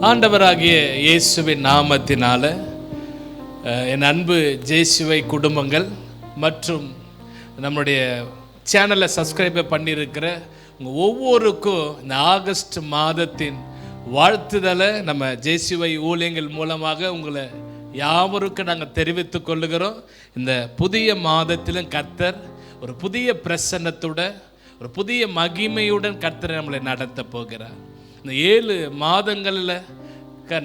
ஆண்டவராகிய இயேசுவின் நாமத்தினால என் அன்பு ஜேசுவை குடும்பங்கள் மற்றும் நம்முடைய சேனலை சப்ஸ்கிரைப் பண்ணியிருக்கிற உங்கள் ஒவ்வொருக்கும் இந்த ஆகஸ்ட் மாதத்தின் வாழ்த்துதலை நம்ம ஜேசுவை ஊழியங்கள் மூலமாக உங்களை யாவருக்கும் நாங்கள் தெரிவித்து கொள்ளுகிறோம். இந்த புதிய மாதத்திலும் கர்த்தர் ஒரு புதிய பிரசன்னத்தோட ஒரு புதிய மகிமையுடன் கர்த்தர் நம்மளை நடத்த போகிறார். இந்த 7 மாதங்களில்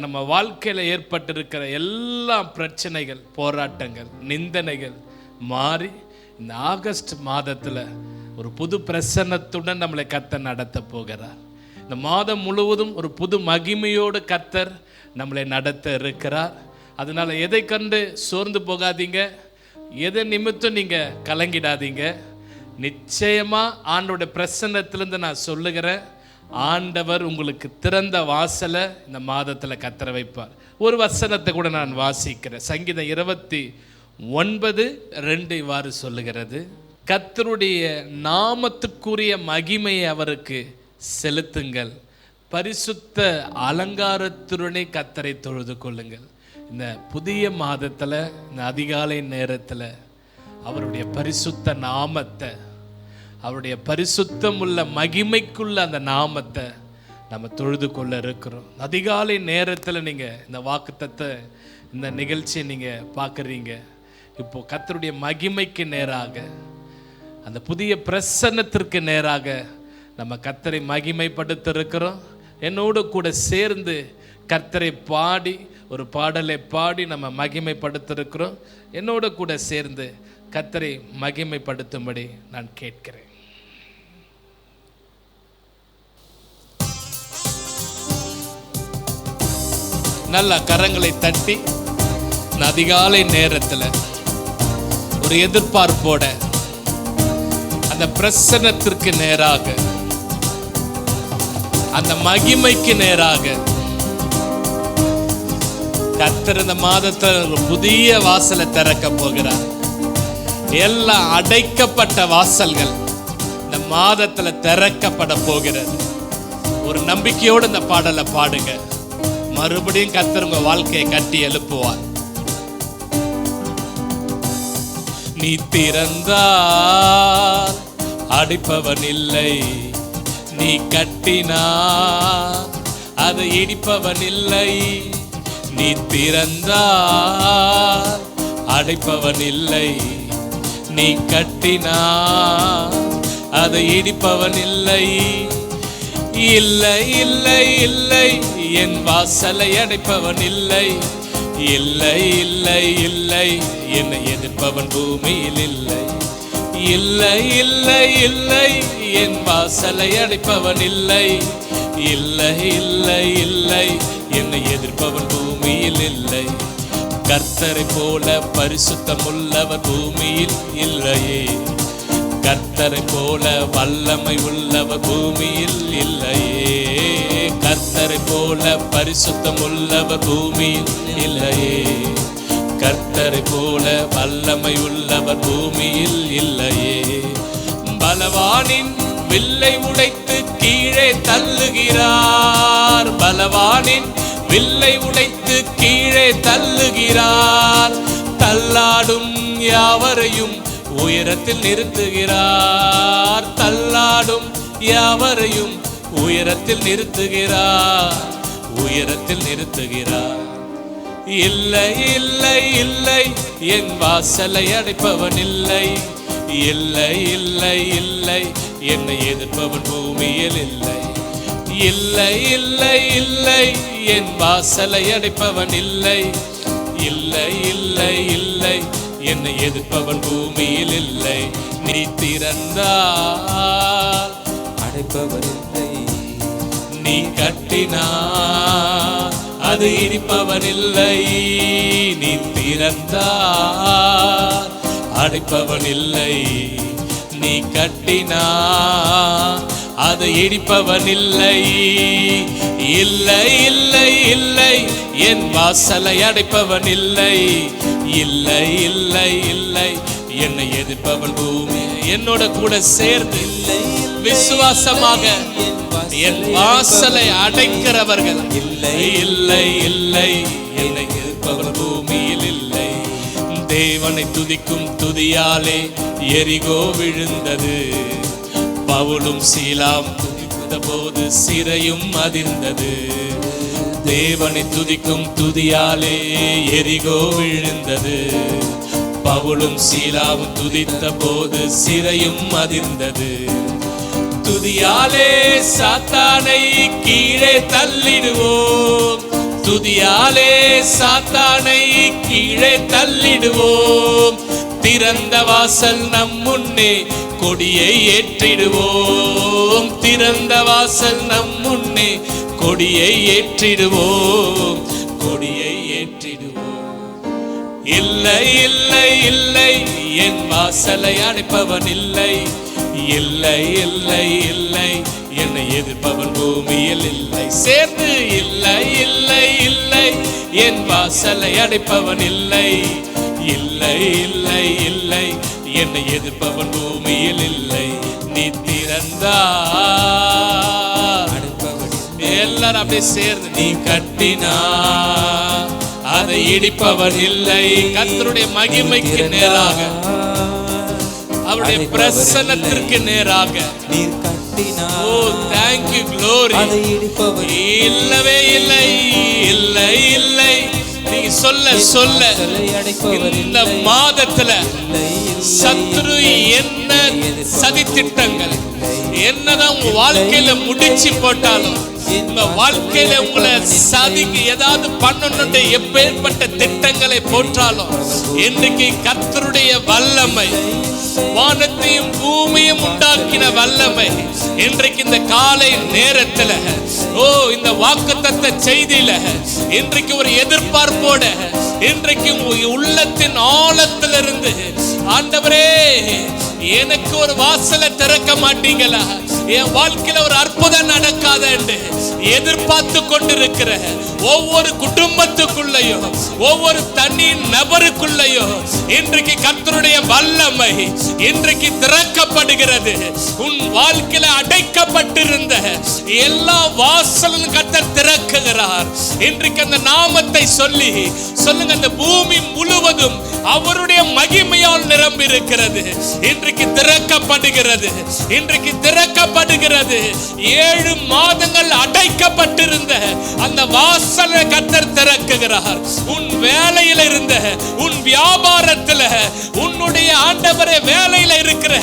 நம்ம வாழ்க்கையில் ஏற்பட்டிருக்கிற எல்லா பிரச்சனைகள், போராட்டங்கள், நிந்தனைகள் மாறி இந்த ஆகஸ்ட் மாதத்தில் ஒரு புது பிரசன்னத்துடன் நம்மளை கர்த்தர் நடத்த போகிறார். இந்த மாதம் முழுவதும் ஒரு புது மகிமையோடு கர்த்தர் நம்மளை நடத்த இருக்கிறார். அதனால் எதை கண்டு சோர்ந்து போகாதீங்க, எதை நிமித்தம் நீங்கள் கலங்கிடாதீங்க. நிச்சயமாக ஆண்டோட பிரசன்னத்திலேருந்து நான் சொல்லுகிறேன், ஆண்டவர் உங்களுக்கு திறந்த வாசலை இந்த மாதத்தில் கத்தர வைப்பார். ஒரு வசனத்தை கூட நான் வாசிக்கிறேன். சங்கீதம் 29:2 இவ்வாறு சொல்லுகிறது, கர்த்தருடைய நாமத்துக்குரிய மகிமையை அவருக்கு செலுத்துங்கள், பரிசுத்த அலங்காரத்துடனே கர்த்தரை தொழுது கொள்ளுங்கள். இந்த புதிய மாதத்தில் இந்த அதிகாலை நேரத்தில் அவருடைய பரிசுத்த நாமத்தை, அவருடைய பரிசுத்தம் உள்ள மகிமைக்குள்ள அந்த நாமத்தை நம்ம தொழுது கொள்ள இருக்கிறோம். அதிகாலை நேரத்தில் நீங்கள் இந்த வாக்குத்தத்தை, இந்த நிகழ்ச்சியை நீங்கள் பார்க்குறீங்க. இப்போது கர்த்தருடைய மகிமைக்கு நேராக, அந்த புதிய பிரசன்னத்திற்கு நேராக நம்ம கர்த்தரை மகிமைப்படுத்த இருக்கிறோம். என்னோடு கூட சேர்ந்து கர்த்தரை பாடி ஒரு பாடலை பாடி நம்ம மகிமைப்படுத்த இருக்கிறோம். என்னோடு கூட சேர்ந்து கர்த்தரை மகிமைப்படுத்தும்படி நான் கேட்கிறேன். நல்ல கரங்களை தட்டி அதிகாலை நேரத்தில் ஒரு எதிர்பார்ப்போட அந்த பிரசன்னத்திற்கு நேராக, அந்த மகிமைக்கு நேராக கர்த்தர் இந்த மாதத்தில் ஒரு புதிய வாசலை திறக்க போகிறார். எல்லாம் அடைக்கப்பட்ட வாசல்கள் இந்த மாதத்தில் திறக்கப்பட போகிறது. ஒரு நம்பிக்கையோடு இந்த பாடலை பாடுங்க. மறுபடியும் கர்த்தர் உங்க வாழ்க்கையை கட்டி எழுப்புவார். நீ திறந்தால் அடிப்பவன் இல்லை, நீ கட்டினார் அதை இடிப்பவன் இல்லை. நீ திறந்தால் அடைப்பவன் இல்லை, நீ கட்டினார் அதை இடிப்பவன் இல்லை. இல்லை இல்லை இல்லை, என் வாசலை அடைப்பவன் இல்லை. இல்லை இல்லை இல்லை, என்னை எதிர்ப்பவன் பூமியில் இல்லை. இல்லை இல்லை இல்லை, என் வாசலை அடைப்பவன் இல்லை. இல்லை இல்லை இல்லை, என்னை எதிர்ப்பவன் பூமியில் இல்லை. கர்த்தரை போல பரிசுத்தம் உள்ளவர் பூமியில் இல்லையே, கர்த்தரை போல வல்லமை உள்ளவர் பூமியில் இல்லையே. கர்த்தரை போல பரிசுத்தம் உள்ளவர் பூமியில் இல்லையே, கர்த்தரை போல வல்லமை உள்ளவர் பூமியில் இல்லையே. பலவானின் வில்லை உடைத்து கீழே தள்ளுகிறார், பலவானின் வில்லை உடைத்து கீழே தள்ளுகிறார். தள்ளாடும் யாவரையும் உயரத்தில் நிறுத்துகிறார், தள்ளாடும் யாவரையும் உயரத்தில் நிறுத்துகிறார், உயரத்தில் நிறுத்துகிறார். இல்லை இல்லை இல்லை, என் வாசலை அடைப்பவன் இல்லை. இல்லை இல்லை இல்லை, என்னை எதிர்ப்பவன் பூமியில் இல்லை. இல்லை இல்லை இல்லை, என் வாசலை அடைப்பவன் இல்லை. இல்லை இல்லை இல்லை, என்னை எதிர்ப்பவன் பூமியில் இல்லை. நீ திறந்தால் அடைப்பவன் இல்லை, நீ கட்டினார் அது இடிப்பவன் இல்லை. நீ திறந்தால் அடைப்பவன் இல்லை, நீ கட்டினார் அது இடிப்பவன் இல்லை. இல்லை இல்லை இல்லை, என் வாசலை அடைப்பவன் இல்லை. இல்லை இல்லை இல்லை, என்னை எதிர்ப்பவன் பூமி. என்னோட கூட சேர்ந்து விசுவாசமாக என் வாசலை அடைக்கிறவர்கள் இல்லை இல்லை இல்லை, என்னை எதிர்ப்பவர் பூமியில் இல்லை. தேவனை துதிக்கும் துதியாலே எரிகோ விழுந்தது. பவுலும் சீலாம் துதித்த போது சிறையும் அதிர்ந்தது. தேவனை துதிக்கும் துதியாலே எரிகோ விழுந்தது. பவுலும் சீலாவும் துதித்த போது சிறையும் அதிர்ந்தது. துதியாலே சாத்தானை கீழே தள்ளிடுவோம். துதியாலே சாத்தானை கீழே தள்ளிடுவோம். திறந்த வாசல் நம் முன்னே கொடியை ஏற்றிடுவோம். திறந்த வாசல் நம் முன்னே கொடியை ஏற்றிடுவோம். கொடியை ஏற்றிடுவோம். இல்லை இல்லை இல்லை, என் வாசலை அடைப்பவன் இல்லை. இல்லை இல்லை இல்லை, என்னை எதிர்ப்பவன் பூமியில் இல்லை. சேர்ந்து இல்லை இல்லை இல்லை, என் வாசலை அடைப்பவன் இல்லை. இல்லை இல்லை இல்லை, என்னை எதிர்ப்பவன் பூமியில் இல்லை. நீ திறந்தா எல்லாரும் அப்படியே சேர்ந்து, நீ கட்டினா அதை இடிப்பவன் இல்லை. கர்த்தருடைய மகிமைக்கு நேராக, அவருடைய பிரசன்னத்திற்கு நேராக நீர் கட்டினா, ஓ thank you glory, அதை இடிப்பவன் இல்லவே இல்லை இல்லை இல்லை. நீ சொல்ல சொல்ல இந்த மாதத்துல சத்துரு என்ன சதி திட்டங்கள் என்னதான் உங்க வாழ்க்கையில முடிச்சு போட்டாலும், உங்க வாழ்க்கையில உங்களை சதிக்கு ஏதாவது பண்ணணும்னு எப்பேற்பட்ட திட்டங்களை போட்டாலும், இன்றைக்கு கர்த்தருடைய வல்லமை, வானத்தையும் பூமியும் உண்டாக்கின வல்லமை இன்றைக்கு இந்த காலை நேரத்துல, ஓ இந்த வாக்குத்தத்த செய்தியில இன்றைக்கு ஒரு எதிர்பார்ப்போட, இன்றைக்கு உள்ளத்தின் ஆழத்திலிருந்து, ஆண்டவரே எனக்கு ஒரு வாசலை திறக்க மாட்டீங்களா, என் வாழ்க்கையில ஒரு அற்புதம் நடக்காத என்று எதிர்பார்த்து கொண்டிருக்கிற ஒவ்வொரு குடும்பத்துக்குள்ளையும், ஒவ்வொரு தனி நபருக்குள்ளையும் இன்றைக்கு கர்த்தருடைய வல்லமை இன்றைக்கு திறக்கப்படுகிறது. உன் வாழ்க்கையில அடைக்கப்பட்டிருந்த எல்லா வாசலும் கர்த்தர் திறக்குகிறார். இன்றைக்கு அந்த நாமத்தை சொல்லி சொல்லுங்க, அந்த பூமி முழுவதும் அவருடைய மகிமையால் நிரம்பி இருக்கிறது. இன்றைக்கு திறக்கப்படுகிறது, இன்றைக்கு திறக்கப்படுகிறது. 7 மாதங்கள் அடைக்கப்பட்டிருந்த அந்த வாசலை கர்த்தர் திறக்குகிறார். உன் வேலையில இருந்த, உன் வியாபாரத்துல, உன்னுடைய ஆண்டவரே வேலையில இருக்கிற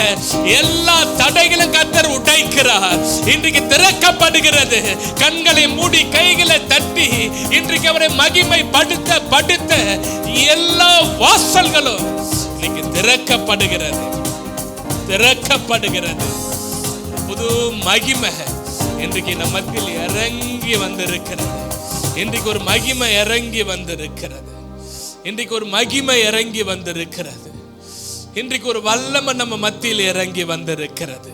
எல்லா தடைகளும் கர்த்தர் உடைக்கிறார். இன்றைக்கு திறக்கப்படுகிறது. கண்களை மூடி கைகளை தட்டி இன்றைக்கு அவரை மகிமை படுத்த படுத்த எல்லா வாசல்களும் இன்னைக்கு திறக்கப்படுகிறது, திறக்கப்படுகிறது. புது மகிமை இன்றைக்கு நம்ம மத்தியில் இறங்கி வந்திருக்கிறது. இன்றைக்கு ஒரு மகிமை இறங்கி வந்திருக்கிறது. இன்றைக்கு ஒரு மகிமை இறங்கி வந்திருக்கிறது. இன்றைக்கு ஒரு வல்லமை நம்ம மத்தியில் இறங்கி வந்திருக்கிறது.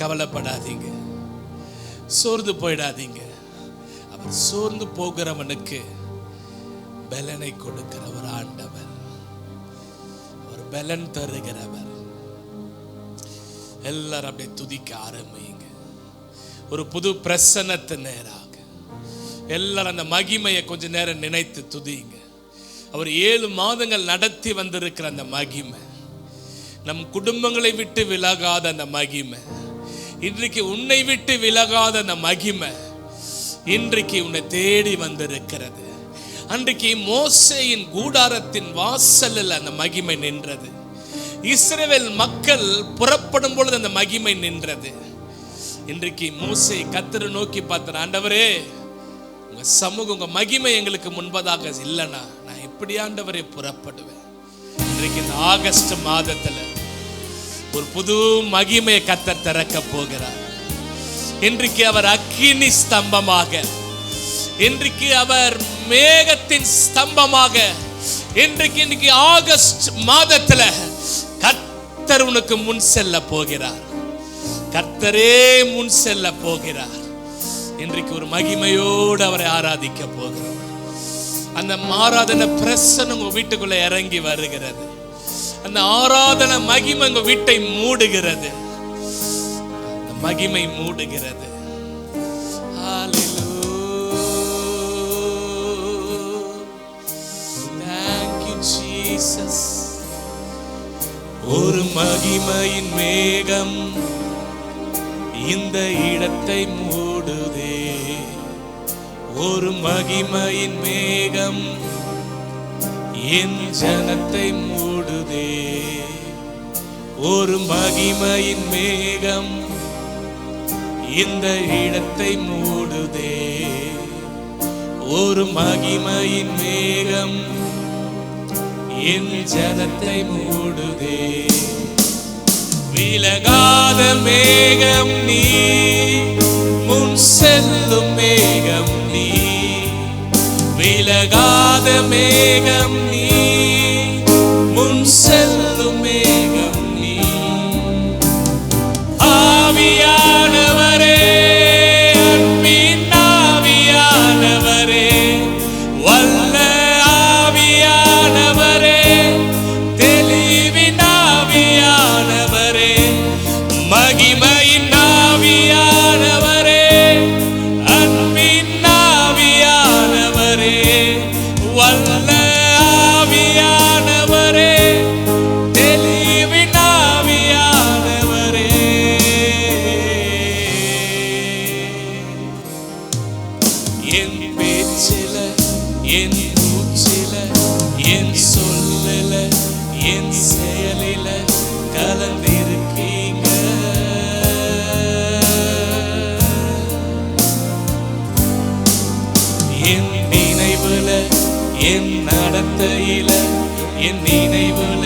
கவலைப்படாதீங்க, சோர்ந்து போயிடாதீங்க. அவர் சோர்ந்து போகிறவனுக்கு பலனை கொடுக்கிறவர் ஆண்டவர். அவர் பலன் தருகிறவர். எல்லாரும் அப்படியே துதிக்க ஆரம்பிங்க. ஒரு புது பிரசன்னத்து நேராக எல்லாரும் அந்த மகிமையை கொஞ்ச நேரம் நினைத்து துதிங்க. அவர் 7 மாதங்கள் நடத்தி வந்திருக்கிற அந்த மகிமை, நம் குடும்பங்களை விட்டு விலகாத அந்த மகிமை, இன்றைக்கு உன்னை விட்டு விலகாத அந்த மகிமை இன்றைக்கு உன்னை தேடி வந்திருக்கிறது. அன்றைக்கு மோசேயின் கூடாரத்தின் வாசலில் அந்த மகிமை நின்றது. இஸ்ரவேல் மக்கள் புறப்படும் பொழுது அந்த மகிமை நின்றது. இன்றைக்கு மோசே கர்த்தரை நோக்கி பார்த்தார், ஆண்டவரே உங்க சமூகம், உங்க மகிமை எங்களுக்கு முன்பதாக இல்லைனா நான் எப்படி ஆண்டவரே புறப்படுவேன்? இன்றைக்கு இந்த ஆகஸ்ட் மாதத்துல ஒரு புது மகிமையை கர்த்தர் திறக்க போகிறார். இன்றைக்கு அவர் அக்கினி ஸ்தம்பமாக, இன்றைக்கு அவர் மேகத்தின் ஸ்தம்பமாக, இன்றைக்கு ஆகஸ்ட் மாதத்துல கர்த்தர் உனக்கு முன் செல்ல போகிறார். கர்த்தரே முன் செல்ல போகிறார். இன்றைக்கு ஒரு மகிமையோடு அவரை ஆராதிக்க போகிறார். அந்த ஆராதனை பிரசன்னம் உங்க வீட்டுக்குள்ள இறங்கி வருகிறது. அந்த ஆராதனை மகிமை உங்க வீட்டை மூடுகிறது. அந்த மகிமை மூடுகிறது. ஜீசஸ். ஒரு மகிமையின் மேகம் இந்த இடத்தை மூடுதே. ஒரு மகிமையின் மேகம் என் ஜனத்தை மூடுதே. ஒரு மகிமையின் மேகம் இந்த இடத்தை மூடுதே. ஒரு மகிமையின் மேகம் என் ஜனத்தை மூடுதே. விலகாத மேகம் நீ, முன் செல்லும் மேகம் நீ. விலகாத மேகம் நீ, முன் செல்லும் மேகம் நீ. ஆவியானவரே, அன்பின் ஆவியானவரே, வல்ல ஆவியானவரே, தெளிவின் ஆவியானவரே, மகிமையின் ஆவியானவரே, அன்பின் ஆவியானவரே, வல்ல ஆவியானவரே, தெளிவின் ஆவியானவரே. என் பேச்சில, என் மூச்சில, என் சொல்லல, என் செயலில கலந்திருக்கீங்க. என் நினைவுல, என் நடத்தையில, என் நினைவுல,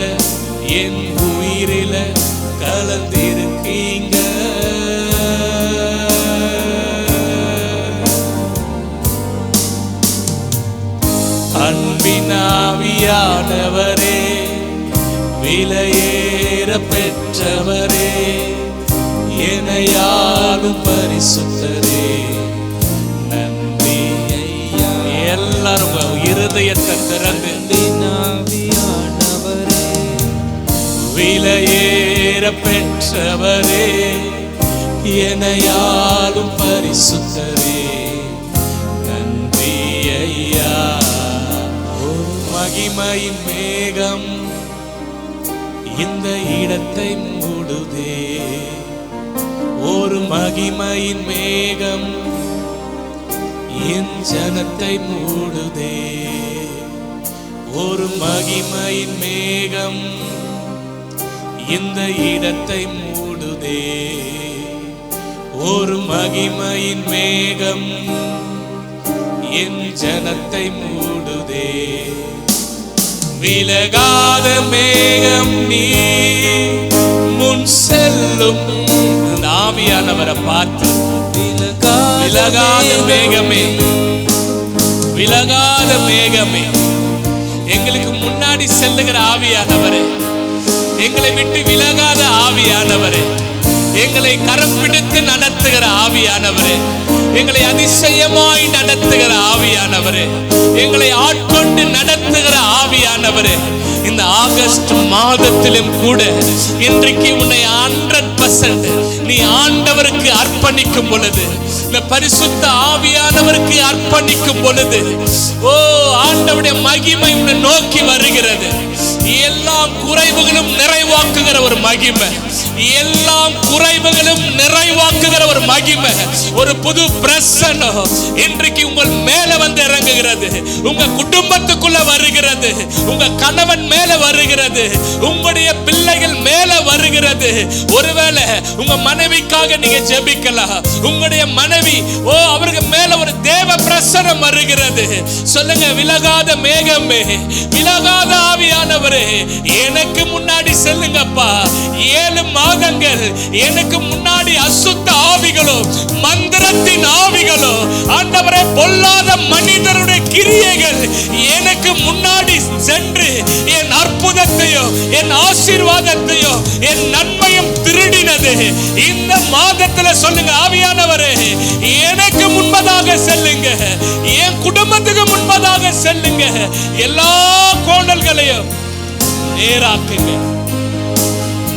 என் உயிரில கலந்திருக்கீங்க. அன்பின் ஆவியானவரே, விலையேற பெற்றவரே, எனையாளும் பரிசுத்தரே, நன்றி ஐயா. எல்லாரும் இருதயத்தை திறந்து, ஆவியானவரே, விலையேற பெற்றவரே, எனையாளும் பரிசுத்தரே, நன்றி ஐயா. மகிமையின் மேகம் இந்த இடத்தை மூடுதே. ஒரு மகிமையின் மேகம் என் ஜனத்தை மூடுதே. ஒரு மகிமையின் மேகம் இந்த இடத்தை மூடுதே. ஒரு மகிமையின் மேகம் என் ஜனத்தை மூடுதே. விலகாத மேகம் நீ, முன் செல்லும் ஆவியானவரை பார்த்து, விலகாத மேகமே, விலகாத மேகமே, எங்களுக்கு முன்னாடி செல்லுகிற ஆவியானவரே, எங்களை விட்டு விலகாத ஆவியானவரே, எங்களை கரம் பிடித்து நடத்துகிற ஆவியானவரே, எங்களை அதிசயமாய் நடத்துகிற ஆவியானவரே, எங்களை ஆட்கொண்டு நடத்துகிற ஆவியானவரே, இந்த ஆகஸ்ட் மாதத்திலும் கூட இன்றைக்கு உன்னை 100% நீ ஆண்டவருக்கு அர்ப்பணிக்கும் பொழுது, இந்த பரிசுத்த ஆவியானவருக்கு அர்ப்பணிக்கும் பொழுது, ஓ ஆண்டவருடைய மகிமை உன்னை நோக்கி வருகிறது. எல்லா குறைவுகளும் நிறைவாக்குகிற ஒரு மகிமை, எல்லா குறைவுகளும் நிறைவாக்குகிற ஒரு மகிமை, ஒரு புது பிரசன்னம் இன்றைக்கு உங்கள் மேல வந்து இறங்குகிறது. உங்க குடும்பத்துக்குள்ள வருகிறது, உங்க கணவன் மேல வருகிறது, உங்களுடைய பிள்ளைகள் மேல வருகிறது. ஒருவேளை உங்க மனைவிக்காக நீங்க ஜெபிக்கலாம். உங்களுடைய மனைவி, ஓ அவருக்கு மேல ஒரு தேவ பிரசன்னம் வருகிறது. சொல்லுங்க, விலகாத மேகமே, விலகாத ஆவியானவரே, எனக்கு முன்னாடி செல்லுங்கப்பா. 7 மாதங்கள் எனக்கு முன்னாடி அசுத்த ஆவிகளோ, மந்திரத்தின் ஆவிகளோ, ஆண்டவரே பொல்லாத மனிதருடைய கிரியைகள் எனக்கு முன்னாடி சென்று என் அற்புதத்தையோ, என் ஆசீர்வாதத்தையோ, என் நன்மையும் திருடினது. இந்த மாதத்துல சொல்லுங்க, ஆவியானவரே எனக்கு முன்பதாக செல்லுங்க, என் குடும்பத்துக்கு முன்பதாக செல்லுங்க. எல்லா கோணல்களையும் நேராக்குங்க.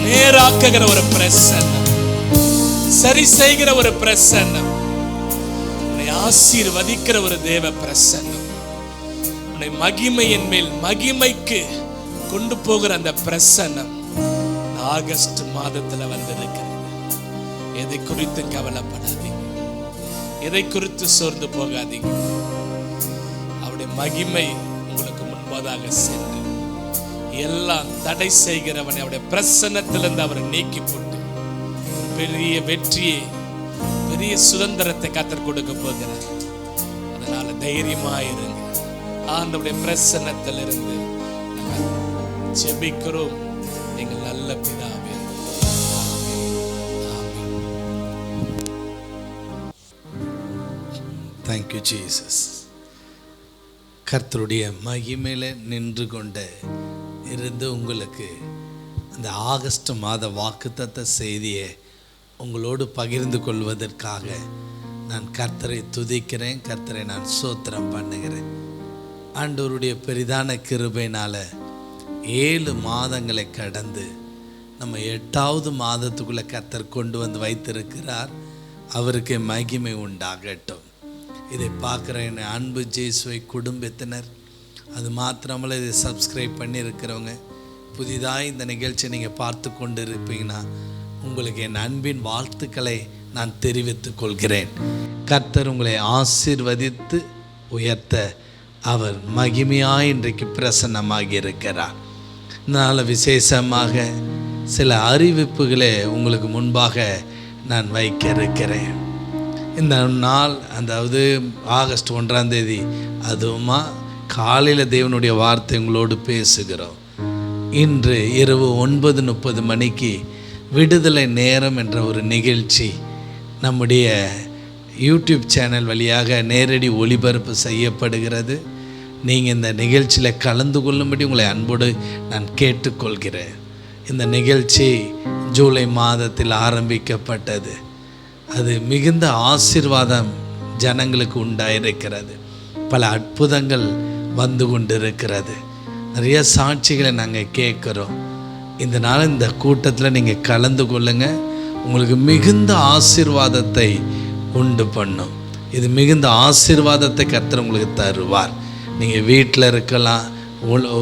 நேராக்குகிற ஒரு பிரசன்னம், சரி செய்கிற ஒரு பிரசன்னம், உன்னை ஆசீர்வதிக்கிற ஒரு தேவ பிரசன்னம், உன்னை மகிமையின் மேல் மகிமைக்கு கொண்டு போகிற அந்த பிரசன்னம் ஆகஸ்ட் மாதத்துல வந்திருக்கிறது. எதை குறித்து கவலைப்படாதீங்க, எதை குறித்து சோர்ந்து போகாதீங்க. அவருடைய மகிமை உங்களுக்கு முன்பதாக சென்று எல்லாம் தடை செய்கிறவனை அவருடைய பிரசன்னத்திலிருந்து அவரை நீக்கி போட்டு பெரிய வெற்றியை, பெரிய சுதந்திரத்தை கர்த்தர் கொடுக்க போகிறார். அதனால தைரியமாயிருங்க. ஆண்டவருடைய பிரசன்னத்திலிருந்து ஜெபிக்கிறோம். எங்கள் நல்ல பிதாவே, தேங்க் யூ ஜீசஸ். கர்த்தருடைய மகிமையில நின்று கொண்டு இருந்து உங்களுக்கு அந்த ஆகஸ்ட் மாத வாக்குத்தத்த செய்தியை உங்களோடு பகிர்ந்து கொள்வதற்காக நான் கர்த்தரை துதிக்கிறேன், கர்த்தரை நான் ஸ்தோத்திரம் பண்ணுகிறேன். ஆண்டவருடைய பெரிதான கிருபையினால் 7 மாதங்களை கடந்து நம்ம 8வது மாதத்துக்குள்ளே கர்த்தர் கொண்டு வந்து வைத்திருக்கிறார். அவருக்கு மகிமை உண்டாகட்டும். இதை பார்க்குற என் அன்பு ஜேசுவை குடும்பத்தினர், அது மாத்திரமல்ல இதை சப்ஸ்கிரைப் பண்ணியிருக்கிறவங்க, புதிதாக இந்த நிகழ்ச்சியை நீங்கள் பார்த்து கொண்டு இருப்பீங்கன்னா உங்களுக்கு என் அன்பின் வாழ்த்துக்களை நான் தெரிவித்துக் கொள்கிறேன். கர்த்தர் உங்களை ஆசீர்வதித்து உயர்த்த அவர் மகிமையாய் இன்றைக்கு பிரசன்னமாகி இருக்கிறார். இதனால் விசேஷமாக சில அறிவிப்புகளை உங்களுக்கு முன்பாக நான் வைக்க இருக்கிறேன். இந்த நாள், அதாவது ஆகஸ்ட் 1ஆம் தேதி, அதுவுமா காலையில் தேவனுடைய வார்த்தை உங்களோடு பேசுகிறோம். இன்று இரவு 9:30 மணிக்கு விடுதலை நேரம் என்ற ஒரு நிகழ்ச்சி நம்முடைய யூடியூப் சேனல் வழியாக நேரடி ஒளிபரப்பு செய்யப்படுகிறது. நீங்கள் இந்த நிகழ்ச்சியில் கலந்து கொள்ளும்படி உங்களை அன்போடு நான் கேட்டுக்கொள்கிறேன். இந்த நிகழ்ச்சி ஜூலை மாதத்தில் ஆரம்பிக்கப்பட்டது. அது மிகுந்த ஆசீர்வாதம் ஜனங்களுக்கு உண்டாயிருக்கிறது. பல அற்புதங்கள் வந்து கொண்டிருக்கிறது. நிறைய சாட்சிகளை நாங்கள் கேட்குறோம். இந்த நாள் இந்த கூட்டத்தில் நீங்கள் கலந்து கொள்ளுங்க. உங்களுக்கு மிகுந்த ஆசீர்வாதத்தை உண்டு பண்ணும். இது மிகுந்த ஆசீர்வாதத்தை கர்த்தர் உங்களுக்கு தருவார். நீங்கள் வீட்டில் இருக்கலாம்,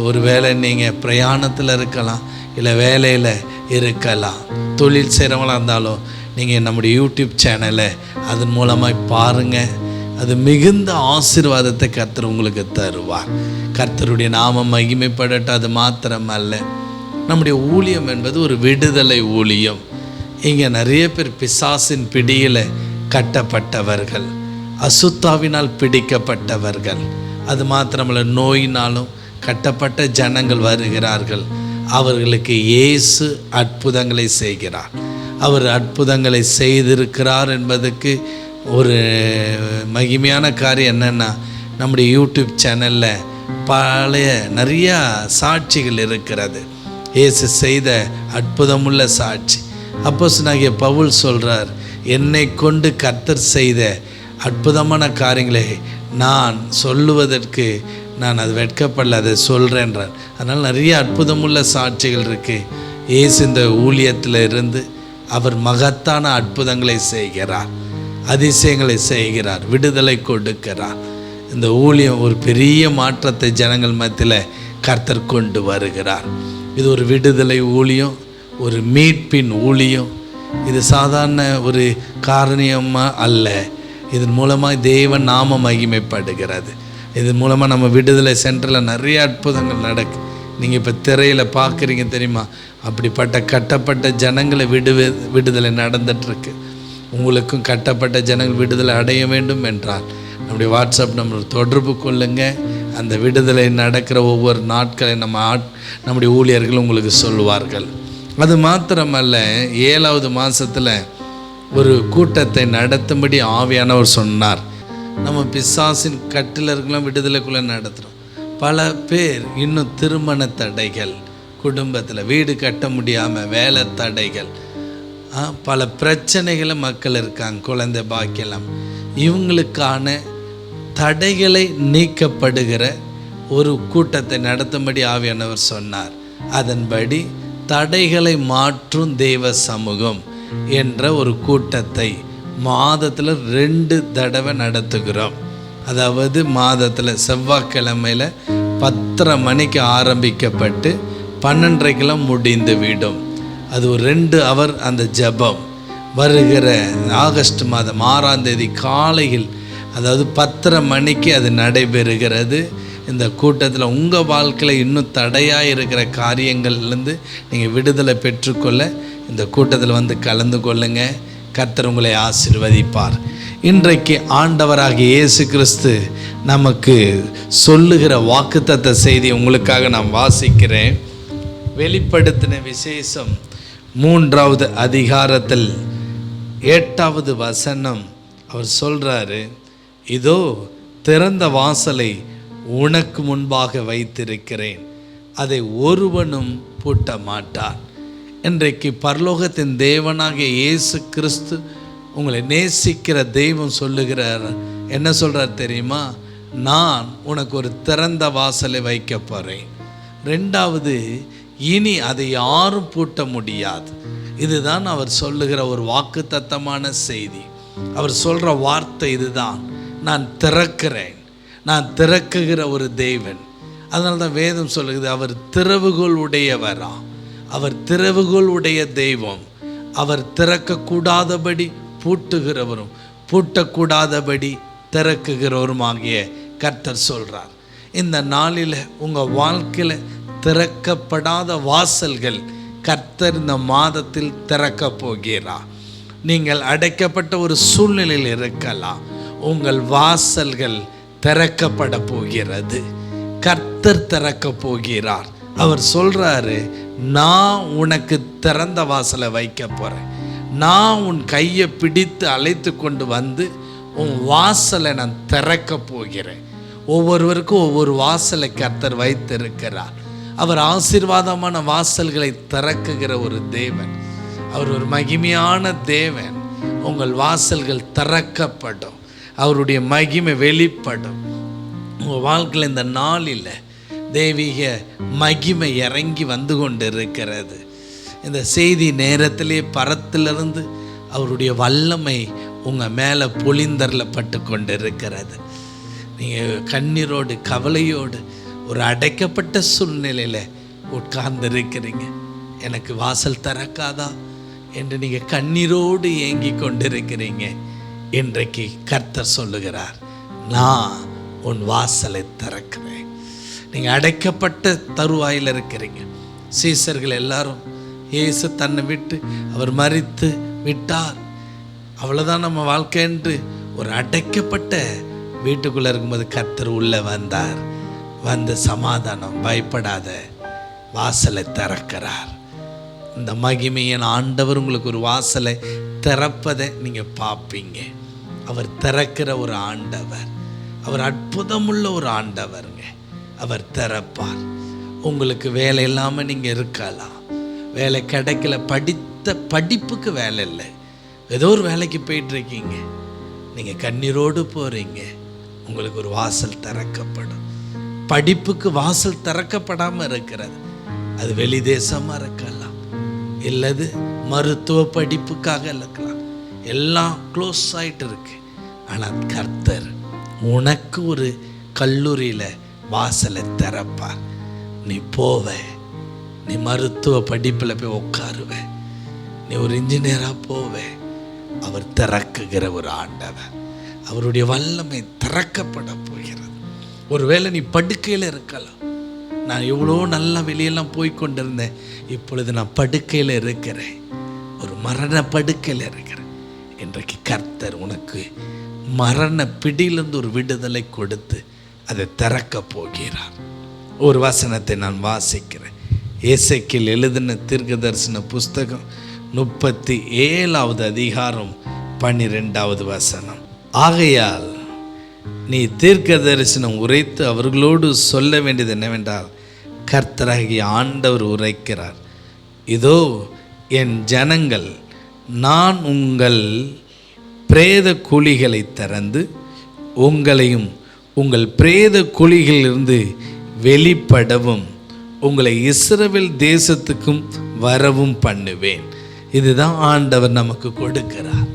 ஒரு வேளை நீங்கள் பிரயாணத்தில் இருக்கலாம், இல்லை வேலையில் இருக்கலாம், தொழில் செய்கிறவங்களாக இருந்தாலும் நீங்கள் நம்முடைய யூடியூப் சேனலை அதன் மூலமாக பாருங்கள். அது மிகுந்த ஆசீர்வாதத்தை கர்த்தர் உங்களுக்கு தருவார். கர்த்தருடைய நாமம் மகிமைப்படட்டும். அது மாத்திரமல்ல, நம்முடைய ஊழியம் என்பது ஒரு விடுதலை ஊழியம். இங்கே நிறைய பேர் பிசாசின் பிடியில் கட்டப்பட்டவர்கள், அசுத்தாவினால் பிடிக்கப்பட்டவர்கள், அது மாத்திரமல்ல நோயினாலும் கட்டப்பட்ட ஜனங்கள் வருகிறார்கள். அவர்களுக்கு இயேசு அற்புதங்களை செய்கிறார். அவர் அற்புதங்களை செய்திருக்கிறார் என்பதுக்கு ஒரு மகிமையான காரியம் என்னென்னா, நம்முடைய யூடியூப் சேனலில் பழைய நிறையா சாட்சிகள் இருக்கிறது. இயேசு செய்த அற்புதமுள்ள சாட்சி. அப்போஸ்தலனாகிய பவுல் சொல்கிறார், என்னை கொண்டு கர்த்தர் செய்த அற்புதமான காரியங்களை நான் சொல்லுவதற்கு நான் அது வெட்கப்படல, அதை சொல்கிறேன்றார். அதனால் நிறைய அற்புதமுள்ள சாட்சிகள் இருக்குது. இயேசு இந்த ஊழியத்தில் இருந்து அவர் மகத்தான அற்புதங்களை செய்கிறார், அதிசயங்களை செய்கிறார், விடுதலை கொடுக்கிறார். இந்த ஊழியம் ஒரு பெரிய மாற்றத்தை ஜனங்கள் மத்தியில் கர்த்தர் கொண்டு வருகிறார். இது ஒரு விடுதலை ஊழியம், ஒரு மீட்பின் ஊழியம். இது சாதாரண ஒரு காரணியமாக அல்ல. இதன் மூலமாக தேவன் நாம மகிமைப்படுகிறது. இதன் மூலமாக நம்ம விடுதலை சென்டரில் நிறைய அற்புதங்கள் நடக்கு. நீங்கள் இப்போ திரையில் பார்க்குறீங்க தெரியுமா? அப்படிப்பட்ட கட்டப்பட்ட ஜனங்களை விடுதலை நடந்துகிட்ருக்கு. உங்களுக்கும் கட்டப்பட்ட ஜனங்கள் விடுதலை அடைய வேண்டும் என்றால் நம்முடைய வாட்ஸ்அப் நம்பர் தொடர்பு கொள்ளுங்க. அந்த விடுதலை நடக்கிற ஒவ்வொரு நாட்களை நம்முடைய ஊழியர்கள் உங்களுக்கு சொல்லுவார்கள். அது மாத்திரமல்ல, 7வது மாதத்தில் ஒரு கூட்டத்தை நடத்தும்படி ஆவியானவர் சொன்னார். நம்ம பிசாசின் கட்டிலர்களும் விடுதலைக்குள்ளே நடத்துகிறோம். பல பேர் இன்னும் திருமண தடைகள், குடும்பத்தில் வீடு கட்ட முடியாமல் வேலை தடைகள், பல பிரச்சனைகளை மக்கள் இருக்காங்க, குழந்தை பாக்கியம். இவங்களுக்கான தடைகளை நீக்கப்படுகிற ஒரு கூட்டத்தை நடத்தும்படி ஆவியானவர் சொன்னார். அதன்படி தடைகளை மாற்றும் தேவ சமூகம் என்ற ஒரு கூட்டத்தை மாதத்தில் 2 தடவை நடத்துகிறோம். அதாவது மாதத்தில் செவ்வாய்க்கிழமையில் 10:30 மணிக்கு ஆரம்பிக்கப்பட்டு 12:30 முடிந்து விடும். அது ஒரு 2 ஹவர் அந்த ஜெபம். வருகிற ஆகஸ்ட் மாதம் 6ஆம் தேதி காலையில், அதாவது 10:30 மணிக்கு அது நடைபெறுகிறது. இந்த கூட்டத்தில் உங்கள் வாழ்க்கையில் இன்னும் தடையாக இருக்கிற காரியங்கள்லேருந்து நீங்கள் விடுதலை பெற்றுக்கொள்ள இந்த கூட்டத்தில் வந்து கலந்து கொள்ளுங்க. கர்த்தர் உங்களை ஆசீர்வதிப்பார். இன்றைக்கு ஆண்டவராகிய இயேசு கிறிஸ்து நமக்கு சொல்லுகிற வாக்குத்தத்த செய்தி உங்களுக்காக நான் வாசிக்கிறேன். வெளிப்படுத்தின விசேஷம் 3வது அதிகாரத்தில் 8வது வசனம். அவர் சொல்கிறாரு, இதோ திறந்த வாசலை உனக்கு முன்பாக வைத்திருக்கிறேன், அதை ஒருவனும் பூட்ட மாட்டான். இன்றைக்கு பரலோகத்தின் தேவனாகிய இயேசு கிறிஸ்து உங்களை நேசிக்கிற தெய்வம் சொல்லுகிறார். என்ன சொல்கிறார் தெரியுமா? நான் உனக்கு ஒரு திறந்த வாசலை வைக்க போகிறேன். 2வது, இனி அதை யாரும் பூட்ட முடியாது. இதுதான் அவர் சொல்லுகிற ஒரு வாக்குத்தத்தமான செய்தி. அவர் சொல்கிற வார்த்தை இதுதான், நான் திறக்கிறேன், நான் திறக்குகிற ஒரு தேவன். அதனால தான் வேதம் சொல்லுகிறது, அவர் திறவுகோல் உடையவரா, அவர் திறவுகோல் உடைய தெய்வம். அவர் திறக்கக்கூடாதபடி பூட்டுகிறவரும் பூட்டக்கூடாதபடி திறக்குகிறவரும் ஆகிய கர்த்தர் சொல்கிறார். இந்த நாளில் உங்கள் வாழ்க்கையில் திறக்கப்படாத வாசல்கள் கர்த்தர் இந்த மாதத்தில் திறக்க போகிறார். நீங்கள் அடைக்கப்பட்ட ஒரு சூழ்நிலையில் இருக்கலாம், உங்கள் வாசல்கள் திறக்கப்பட போகிறது. கர்த்தர் திறக்க போகிறார். அவர் சொல்கிறாரு, நான் உனக்கு திறந்த வாசலை வைக்க போகிறேன். நான் உன் கையை பிடித்து அழைத்து கொண்டு வந்து உன் வாசலை நான் திறக்க போகிறேன். ஒவ்வொருவருக்கும் ஒவ்வொரு வாசலை கர்த்தர் வைத்திருக்கிறார். அவர் ஆசீர்வாதமான வாசல்களை திறக்குகிற ஒரு தேவன். அவர் ஒரு மகிமையான தேவன். உங்கள் வாசல்கள் திறக்கப்படும், அவருடைய மகிமை வெளிப்படும். உங்கள் வாழ்க்கையில் இந்த நாளில் தெய்வீக மகிமை இறங்கி வந்து கொண்டு இருக்கிறது. இந்த செய்தி நேரத்திலே பரத்திலிருந்து அவருடைய வல்லமை உங்கள் மேலே பொழிந்தரப்பட்டு கொண்டு இருக்கிறது. நீங்கள் கண்ணீரோடு கவலையோடு ஒரு அடைக்கப்பட்ட சூழ்நிலையில் உட்கார்ந்து இருக்கிறீங்க. எனக்கு வாசல் திறக்காதா என்று நீங்கள் கண்ணீரோடு ஏங்கி கொண்டிருக்கிறீங்க. இன்றைக்கு கர்த்தர் சொல்லுகிறார், நான் உன் வாசலை திறக்கிறேன். நீங்கள் அடைக்கப்பட்ட தருவாயில் இருக்கிறீங்க. சீசர்கள் எல்லாரும் இயேசு தன்னை விட்டு அவர் மரித்து விட்டார், அவ்வளோதான் நம்ம வாழ்க்கை என்று ஒரு அடைக்கப்பட்ட வீட்டுக்குள்ளே இருக்கும்போது கர்த்தர் உள்ளே வந்தார். வந்து சமாதானம், பயப்படாத, வாசலை திறக்கிறார். இந்த மகிமையின் ஆண்டவர் உங்களுக்கு ஒரு வாசலை திறப்பதை நீங்கள் பார்ப்பீங்க. அவர் திறக்கிற ஒரு ஆண்டவர், அவர் அற்புதமுள்ள ஒரு ஆண்டவருங்க. அவர் திறப்பார். உங்களுக்கு வேலை இல்லாமல் நீங்கள் இருக்கலாம், வேலை கிடைக்கல, படித்த படிப்புக்கு வேலை இல்லை, ஏதோ ஒரு வேலைக்கு போயிட்டுருக்கீங்க, நீங்கள் கண்ணீரோடு போகிறீங்க, உங்களுக்கு ஒரு வாசல் திறக்கப்படும். படிப்புக்கு வாசல் திறக்கப்படாமல் இருக்கிறது, அது வெளி தேசமாக இருக்கலாம், இல்லது மருத்துவ படிப்புக்காக இருக்கலாம், எல்லாம் க்ளோஸ் ஆகிட்டு இருக்கு. ஆனால் கர்த்தர் உனக்கு ஒரு கல்லூரியில் வாசலை திறப்பார். நீ போவ, நீ மருத்துவ படிப்பில் போய் உட்காருவ, நீ ஒரு இன்ஜினியராக போவ. அவர் திறக்குகிற ஒரு ஆண்டவர். அவருடைய வல்லமை திறக்கப்பட போகிறது. ஒருவேளை நீ படுக்கையில் இருக்கலாம், நான் எவ்வளோ நல்லா வெளியெல்லாம் போய் கொண்டிருந்தேன், இப்பொழுது நான் படுக்கையில் இருக்கிறேன், ஒரு மரண படுக்கையில் இருக்கிறேன். இன்றைக்கு கர்த்தர் உனக்கு மரண பிடியிலிருந்து ஒரு விடுதலை கொடுத்து அதை திறக்க போகிறார். ஒரு வசனத்தை நான் வாசிக்கிறேன். எசேக்கியேல் எழுதின தீர்க்க தரிசன புஸ்தகம் 37வது அதிகாரம் 12வது வசனம். ஆகையால் நீ தீர்க்க தரிசனம் உரைத்து அவர்களோடு சொல்ல வேண்டியது என்னவென்றால், கர்த்தராகிய ஆண்டவர் உரைக்கிறார், இதோ என் ஜனங்கள், நான் உங்கள் பிரேத குழிகளை திறந்து உங்களையும் உங்கள் பிரேத குழிகளிலிருந்து வெளிப்படவும் உங்களை இஸ்ரவேல் தேசத்துக்கும் வரவும் பண்ணுவேன். இதுதான் ஆண்டவர் நமக்கு கொடுக்கிறார்.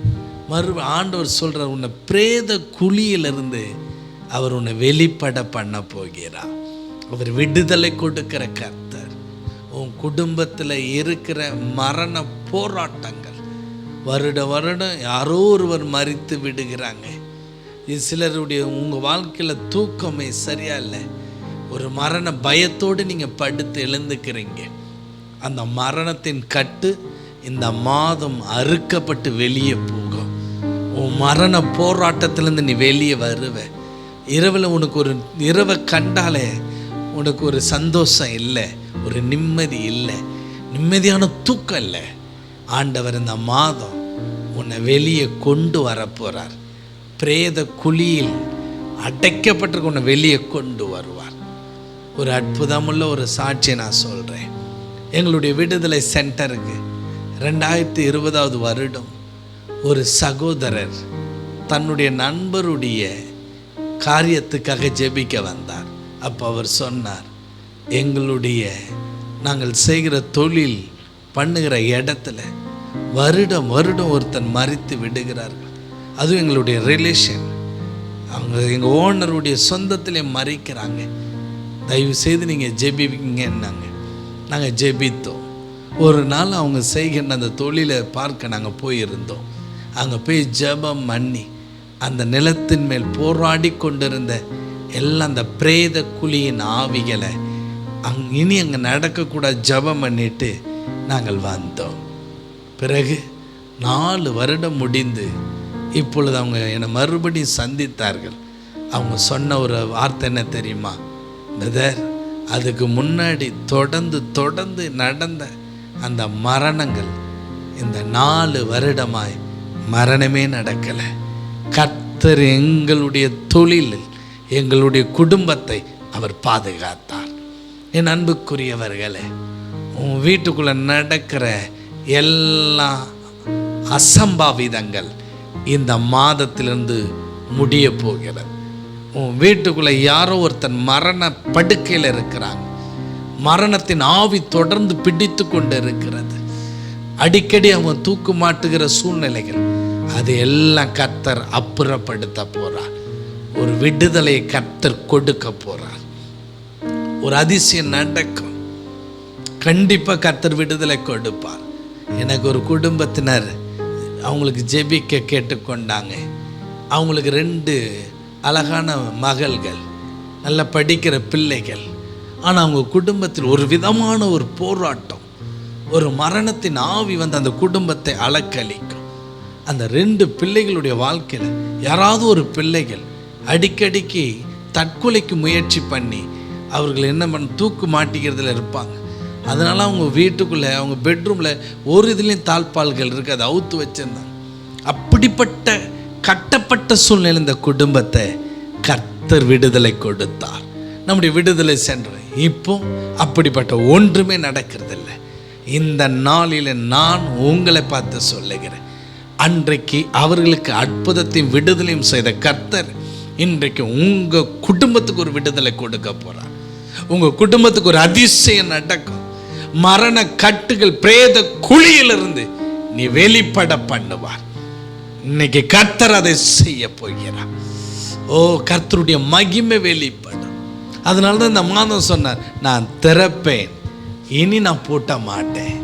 ஆண்டவர் சொல்கிறார், உன்னை பிரேத குழியிலிருந்து அவர் உன்னை வெளிப்பட பண்ண போகிறார். அவர் விடுதலை கொடுக்கிற கர்த்தர். உன் குடும்பத்தில் இருக்கிற மரண போராட்டங்கள், வருடம் யாரோ ஒருவர் மரித்து விடுகிறாங்க. இது சிலருடைய உங்கள் வாழ்க்கையில் தூக்கமே சரியா இல்லை. ஒரு மரண பயத்தோடு நீங்கள் படுத்து எழுந்துக்கிறீங்க. அந்த மரணத்தின் கட்டு இந்த மாதம் அறுக்கப்பட்டு வெளியே போகும். உன் மரண போராட்டத்திலேருந்து நீ வெளியே வருவ. இரவில் உனக்கு ஒரு இரவை கண்டாலே உனக்கு ஒரு சந்தோஷம் இல்லை, ஒரு நிம்மதி இல்லை, நிம்மதியான தூக்கம் இல்லை. ஆண்டவர் இந்த மாதம் உன்னை வெளியே கொண்டு வரப்போகிறார். பிரேத குழியில் அடைக்கப்பட்டிருக்க உன்னை வெளியே கொண்டு வருவார். ஒரு அற்புதமுள்ள ஒரு சாட்சியை நான் சொல்கிறேன். எங்களுடைய விடுதலை சென்டருக்கு 2020 வருடம் ஒரு சகோதரர் தன்னுடைய நண்பருடைய காரியத்துக்காக ஜெபிக்க வந்தார். அப்போ அவர் சொன்னார், நாங்கள் செய்கிற தொழில் பண்ணுகிற இடத்துல வருடம் ஒருத்தன் மரித்து விடுகிறார்கள். அதுவும் எங்களுடைய ரிலேஷன், அவங்க எங்கள் ஓனருடைய சொந்தத்திலே மறிக்கிறாங்க. தயவு செய்து நீங்கள் ஜெபிங்கன்னாங்க. நாங்கள் ஜெபித்தோம். ஒரு நாள் அவங்க செய்கின்ற அந்த தொழிலை பார்க்க நாங்கள் போயிருந்தோம். அங்கே போய் ஜெபம் பண்ணி அந்த நிலத்தின் மேல் போராடி கொண்டிருந்த எல்லாம் அந்த பிரேத குழியின் ஆவிகளை இனி அங்கே நடக்கக்கூடாது ஜெபம் பண்ணிட்டு நாங்கள் வந்தோம். பிறகு 4 வருடம் முடிந்து இப்பொழுது அவங்க என்னை மறுபடியும் சந்தித்தார்கள். அவங்க சொன்ன ஒரு வார்த்தை என்ன தெரியுமா? பிரதர், அதுக்கு முன்னாடி தொடர்ந்து நடந்த அந்த மரணங்கள் இந்த 4 வருடமாய் மரணமே நடக்கலை. கர்த்தர் எங்களுடைய தொழிலில் எங்களுடைய குடும்பத்தை அவர் பாதுகாத்தார். என் அன்புக்குரியவர்களே, உன் வீட்டுக்குள்ளே நடக்கிற எல்லா அசம்பாவிதங்கள் இந்த மாதத்திலிருந்து முடிய போகிறது. உன் வீட்டுக்குள்ளே யாரோ ஒருத்தன் மரண படுக்கையில் இருக்கிறாங்க. மரணத்தின் ஆவி தொடர்ந்து பிடித்து கொண்டு இருக்கிறது. அடிக்கடி அவன் தூக்கு மாட்டுகிற சூழ்நிலைகள், அது எல்லாம் கர்த்தர் அப்புறப்படுத்த போறார். ஒரு விடுதலை கர்த்தர் கொடுக்க போறார். ஒரு அதிசயம் நடக்கும். கண்டிப்பாக கர்த்தர் விடுதலை கொடுப்பார். எனக்கு ஒரு குடும்பத்தினர் அவங்களுக்கு ஜெபிக்க கேட்டுக்கொண்டாங்க. அவங்களுக்கு 2 அழகான மகள்கள், நல்லா படிக்கிற பிள்ளைகள். ஆனால் அவங்க குடும்பத்தில் ஒரு விதமான ஒரு போராட்டம், ஒரு மரணத்தின் ஆவி வந்து அந்த குடும்பத்தை அலக்களிக்கும். அந்த 2 பிள்ளைகளுடைய வாழ்க்கையில் யாராவது ஒரு பிள்ளைகள் அடிக்கடிக்கு தற்கொலைக்கு முயற்சி பண்ணி அவர்கள் என்ன பண்ண தூக்கு மாட்டிக்கிறதுல இருப்பாங்க. அதனால் அவங்க வீட்டுக்குள்ளே அவங்க பெட்ரூமில் ஒரு இதுலேயும் தாழ்பால்கள் இருக்குது, அதை அவுத்து வச்சுருந்தாங்க. அப்படிப்பட்ட கட்டப்பட்ட சூழ்நிலை இந்த குடும்பத்தை கர்த்தர் விடுதலை கொடுத்தார். நம்முடைய விடுதலை சென்று இப்போ அப்படிப்பட்ட ஒன்றுமே நடக்கிறதில்லை. இந்த நாளில் நான் உங்களை பார்த்து சொல்லுகிறேன், அன்றைக்கு அவர்களுக்கு அற்புதத்தையும் விடுதலையும் செய்த கர்த்தர் இன்றைக்கு உங்கள் குடும்பத்துக்கு ஒரு விடுதலை கொடுக்க போகிறார். உங்கள் குடும்பத்துக்கு ஒரு அதிசயம் நடக்கும். மரண கட்டுகள் பிரேத குழியிலிருந்து நீ வெளிப்பட பண்ணுவார். இன்னைக்கு கர்த்தர் அதை செய்ய போகிறார். ஓ, கர்த்தருடைய மகிமை வெளிப்படும். அதனால தான் இந்த மாதம் சொன்னார், நான் திறப்பேன், இனி நான் பூட்ட மாட்டேன்.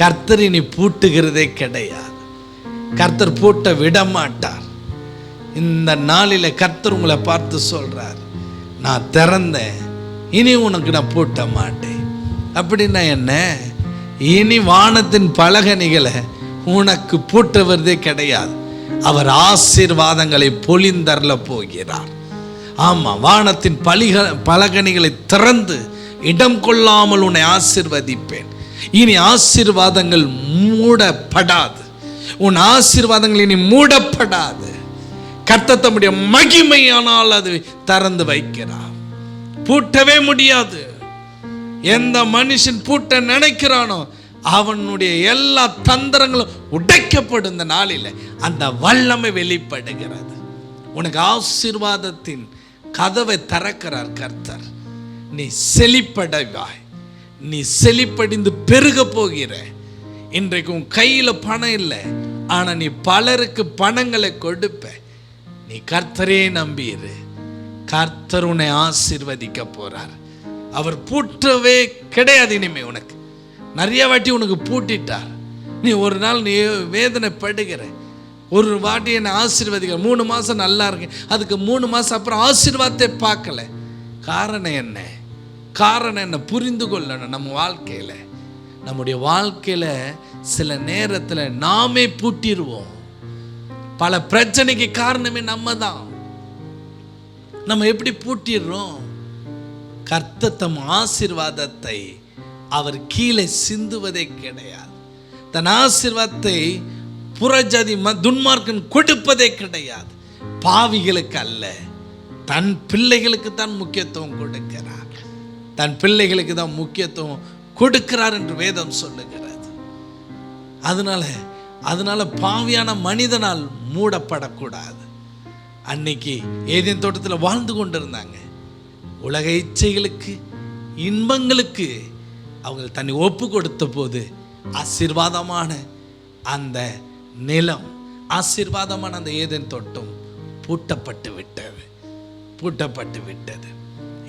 கர்த்தர் இனி பூட்டுகிறதே கிடையாது. கர்த்தர் பூட்ட விட மாட்டார். இந்த நாளில் கர்த்தர் உங்களை பார்த்து சொல்றார், நான் திறந்தேன், இனி உனக்கு நான் பூட்ட மாட்டேன். அப்படின்னா என்ன? இனி வானத்தின் பலகணிகளை உனக்கு பூட்டுவதே கிடையாது. அவர் ஆசீர்வாதங்களை பொழிந்தரல போகிறார். ஆமாம், வானத்தின் பலகணிகளை திறந்து இடம் கொள்ளாமல் உன்னை ஆசீர்வதிப்பேன். இனி ஆசீர்வாதங்கள் மூடப்படாது. உன் ஆசீர்வாதங்கள் இனி மூடப்படாது. கர்த்தர் தம்முடைய மகிமையானால் அது திறந்து வைக்கிறார். பூட்டவே முடியாது. எந்த மனுஷன் பூட்ட நினைக்கிறானோ அவனுடைய எல்லா தந்திரங்களும் உடைக்கப்படும். இந்த நாளில் அந்த வல்லமை வெளிப்படுகிறது. உனக்கு ஆசீர்வாதத்தின் கதவை திறக்கிறார் கர்த்தர். நீ செழிப்படைவாய். நீ செழிப்படைந்து பெருக போகிற. இன்றைக்கு உன் கையில் பணம் இல்லை, ஆனால் நீ பலருக்கு பணங்களை கொடுப்ப. நீ கர்த்தரே நம்பியிரு. கர்த்தர் உன்னை ஆசீர்வதிக்க போறார். அவர் பூட்டவே கிடையாது. இனிமே உனக்கு நிறைய வாட்டி உனக்கு பூட்டிட்டார். நீ ஒரு நாள் நீ வேதனைப்படுகிற, ஒரு வாட்டி என்னை ஆசீர்வதிக்கிற, 3 மாதம் நல்லா இருக்கேன், அதுக்கு 3 மாதம் அப்புறம் ஆசீர்வாதத்தை பார்க்கல. காரணம் என்ன? காரணம் என்ன? புரிந்து கொள்ளணும். நம்ம வாழ்க்கையில், நம்முடைய வாழ்க்கையில் சில நேரத்தில் நாமே பூட்டிடுவோம். பல பிரச்சனைக்கு காரணமே நம்ம தான். நம்ம எப்படி பூட்டிடுறோம்? கர்த்தர் தம் ஆசீர்வாதத்தை அவர் கீழே சிந்துவதே கிடையாது. தன் ஆசீர்வாதத்தை புறஜாதி துன்மார்க்கன் கொடுப்பதே கிடையாது. பாவிகளுக்கு அல்ல, தன் பிள்ளைகளுக்கு தான் முக்கியத்துவம் கொடுக்கிறார். தன் பிள்ளைகளுக்கு தான் முக்கியத்துவம் கொடுக்கிறார் என்று வேதம் சொல்லுகிறது. அதனால பாவியான மனிதனால் மூடப்படக்கூடாது. அன்னைக்கு ஏதேன் தோட்டத்தில் வாழ்ந்து கொண்டிருந்தாங்க. உலக இச்சைகளுக்கு, இன்பங்களுக்கு அவங்க தன்னை ஒப்பு கொடுத்த போது ஆசீர்வாதமான அந்த நிலம், ஆசீர்வாதமான அந்த ஏதேன் தோட்டம் பூட்டப்பட்டு விட்டது.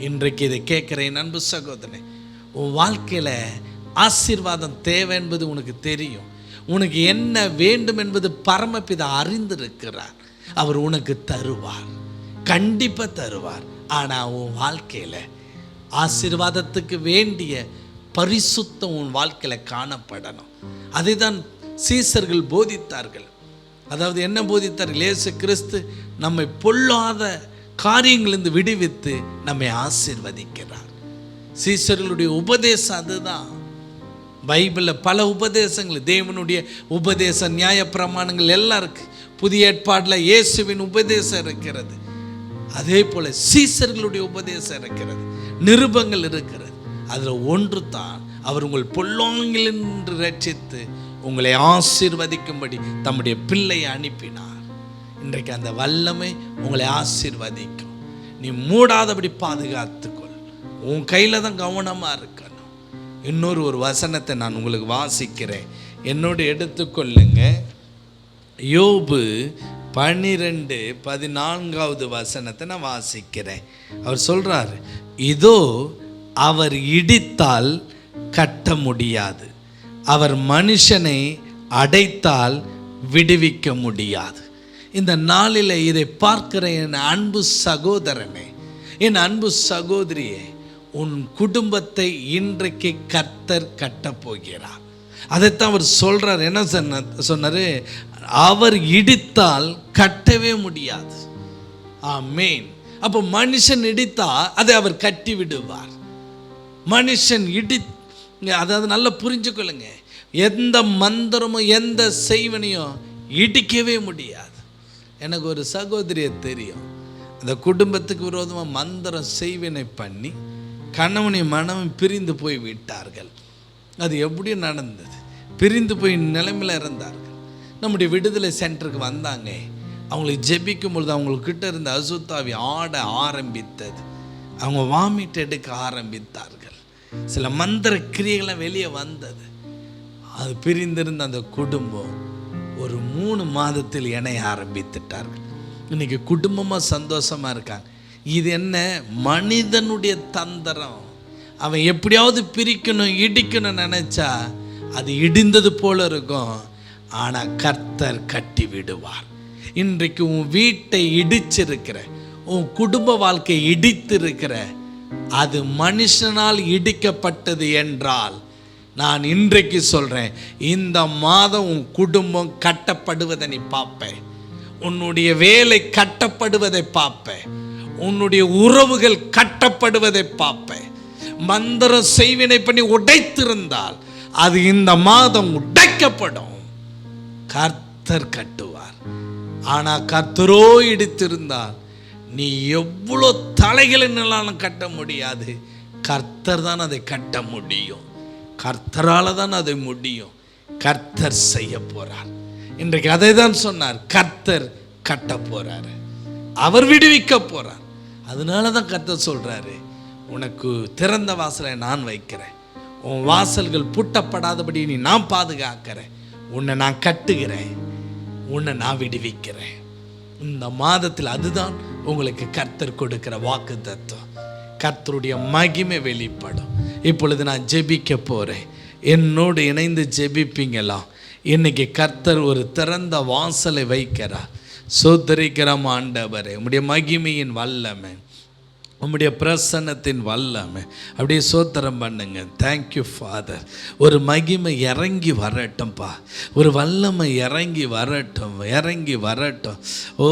இன்றைக்கு இதை கேட்குறேன் அன்பு சகோதரனே, உன் வாழ்க்கையில் ஆசீர்வாதம் தேவை என்பது உனக்கு தெரியும். உனக்கு என்ன வேண்டும் என்பது பரமபிதா அறிந்திருக்கிறார். அவர் உனக்கு தருவார், கண்டிப்பாக தருவார். ஆனால் உன் வாழ்க்கையில் ஆசீர்வாதத்துக்கு வேண்டிய பரிசுத்தம் உன் வாழ்க்கையில் காணப்படணும். அதை தான் சீசர்கள் போதித்தார்கள். அதாவது என்ன போதித்தார்கள்? இயேசு கிறிஸ்து நம்மை பொல்லாத காரியங்களிலிருந்து விடுவித்து நம்மை ஆசீர்வதிக்கிறார். சீசர்களுடைய உபதேசம் அதுதான். பைபிளில் பல உபதேசங்கள், தேவனுடைய உபதேசம், நியாய பிரமாணங்கள் எல்லாம் இருக்கு. புதிய ஏற்பாட்டில் இயேசுவின் உபதேசம் இருக்கிறது. அதே போல சீசர்களுடைய உபதேசம் இருக்கிறது, நிருபங்கள் இருக்கிறது. அதில் ஒன்று தான், அவர் உங்கள் பொல்லாங்கிலிருந்து ரட்சித்து உங்களை ஆசீர்வதிக்கும்படி தம்முடைய பிள்ளையை அனுப்பினார். இன்றைக்கு அந்த வல்லமை உங்களை ஆசீர்வதிக்கும். நீ மூடாதபடி பாதுகாத்துக்கொள். உன் கையில் தான் கவனமாக இருக்கணும். இன்னொரு வசனத்தை நான் உங்களுக்கு வாசிக்கிறேன், என்னோடு எடுத்துக்கொள்ளுங்க. யோபு 12:14 வசனத்தை நான் வாசிக்கிறேன். அவர் சொல்றாரு, இதோ அவர் இடித்தால் கட்ட முடியாது, அவர் மனுஷனை அடைத்தால் விடுவிக்க முடியாது. இந்த நாளில் இதை பார்க்கிற என் அன்பு சகோதரனே, என் அன்பு சகோதரியே, உன் குடும்பத்தை இன்றைக்கு கர்த்தர் கட்டப் போகிறார். அதைத்தான் அவர் சொல்றார். என்ன சொன்னாரு? அவர் இடித்தால் கட்டவே முடியாது. ஆமென். அப்போ மனுஷன் இடித்தா அதை அவர் கட்டி விடுவார். மனுஷன் அதாவது நல்லா புரிஞ்சுக்கொள்ளுங்க, எந்த மந்திரமும் எந்த செய்வனையும் இடிக்கவே முடியாது. எனக்கு ஒரு சகோதரியை தெரியும். அந்த குடும்பத்துக்கு விரோதமாக மந்திரம் செய்வினை பண்ணி கணவனை மனமும் பிரிந்து போய் விட்டார்கள். அது எப்படி நடந்தது? பிரிந்து போய் நிலைமையில் இருந்தார்கள். நம்முடைய விடுதலை சென்டருக்கு வந்தாங்க. அவங்களுக்கு ஜெபிக்கும் பொழுது அவங்கக்கிட்ட இருந்த அசுத்தாவி ஆட ஆரம்பித்தது. அவங்க வாமிட் எடுக்க ஆரம்பித்தார்கள். சில மந்திர கிரியைகளை வெளியே வந்தது. அது பிரிந்திருந்த அந்த குடும்பம் ஒரு 3 மாதத்தில் இணைய ஆரம்பித்துட்டார்கள். இன்னைக்கு குடும்பமாக சந்தோஷமாக இருக்காங்க. இது என்ன? மனிதனுடைய தந்திரம். அவன் எப்படியாவது பிரிக்கணும், இடிக்கணும் நினைச்சா அது இடிந்தது போல இருக்கும். ஆனால் கர்த்தர் கட்டி விடுவார். இன்றைக்கு உன் வீட்டை இடிச்சிருக்கிற, உன் குடும்ப வாழ்க்கை இடித்திருக்கிற, அது மனுஷனால் இடிக்கப்பட்டது என்றால், நான் இன்றைக்கு சொல்கிறேன், இந்த மாதம் உன் குடும்பம் கட்டப்படுவதை நீ பார்ப்பேன். உன்னுடைய வேலை கட்டப்படுவதை பார்ப்பேன். உன்னுடைய உறவுகள் கட்டப்படுவதை பார்ப்பேன். மந்திரம் செய்வினை பண்ணி உடைத்திருந்தால் அது இந்த மாதம் உடைக்கப்படும். கர்த்தர் கட்டுவார். ஆனால் கர்த்தரோ இடித்திருந்தால் நீ எவ்வளோ தலைகளினாலும் கட்ட முடியாது. கர்த்தர் தான் அதை கட்ட முடியும். கர்த்தரால் தான் அதை முடியும். கர்த்தர் செய்ய போறார். இன்றைக்கு அதை தான் சொன்னார். கர்த்தர் கட்ட போறாரு, அவர் விடுவிக்க போறார். அதனால தான் கர்த்தர் சொல்றாரு, உனக்கு திறந்த வாசலை நான் வைக்கிறேன், உன் வாசல்கள் பூட்டப்படாதபடி நீ நான் பாதுகாக்கிறேன், உன்னை நான் கட்டுகிறேன், உன்னை நான் விடுவிக்கிறேன். இந்த மாதத்தில் அதுதான் உங்களுக்கு கர்த்தர் கொடுக்கிற வாக்கு தத்துவம். கர்த்தருடைய மகிமை வெளிப்படும். இப்பொழுது நான் ஜெபிக்க போகிறேன். என்னோடு இணைந்து ஜெபிப்பீங்களா? இன்னைக்கு கர்த்தர் ஒரு திறந்த வாசலை வைக்கிறார். சோதரிக்கிறோம் ஆண்டவரே, உம்முடைய மகிமையின் வல்லமை, உம்முடைய பிரசன்னத்தின் வல்லமை அப்படியே சோத்திரம் பண்ணுங்க. Thank you father. ஒரு மகிமை இறங்கி வரட்டும்ப்பா, ஒரு வல்லமை இறங்கி வரட்டும், இறங்கி வரட்டும். ஓ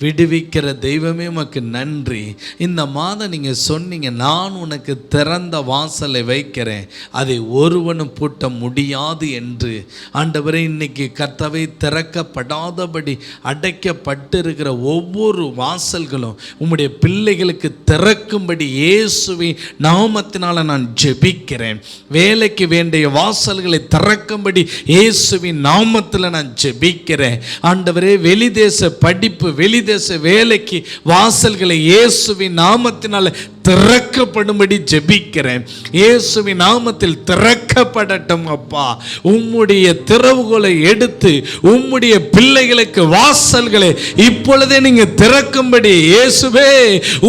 விடுவிக்கிற தெய்வமே உமக்கு நன்றி. இந்த மாதம் நீங்கள் சொன்னீங்க, நான் உனக்கு திறந்த வாசலை வைக்கிறேன், அதை ஒருவனும் பூட்ட முடியாது என்று. ஆண்டவரே, இன்னைக்கு கர்த்தாவே திறக்கப்படாதபடி அடைக்கப்பட்டிருக்கிற ஒவ்வொரு வாசல்களும் உம்முடைய பிள்ளைகளுக்கு திறக்கும்படி இயேசுவின் நாமத்தினால நான் ஜெபிக்கிறேன். வேலைக்கு வேண்டிய வாசல்களை திறக்கும்படி இயேசுவின் நாமத்தில் நான் ஜெபிக்கிறேன். ஆண்டவரே, வெளிதேச படிப்பு, வெளிதேச வேலைக்கு வாசல்களை இயேசுவின் நாமத்தினால திறக்கப்படும்படி ஜெபிக்கிறேன். இயேசுவின் நாமத்தில் திறக்கப்படட்டும் அப்பா. உம்முடைய திறவுகளை எடுத்து உம்முடைய பிள்ளைகளுக்கு வாசல்களை இப்பொழுதே நீங்க திறக்கும்படி இயேசுவே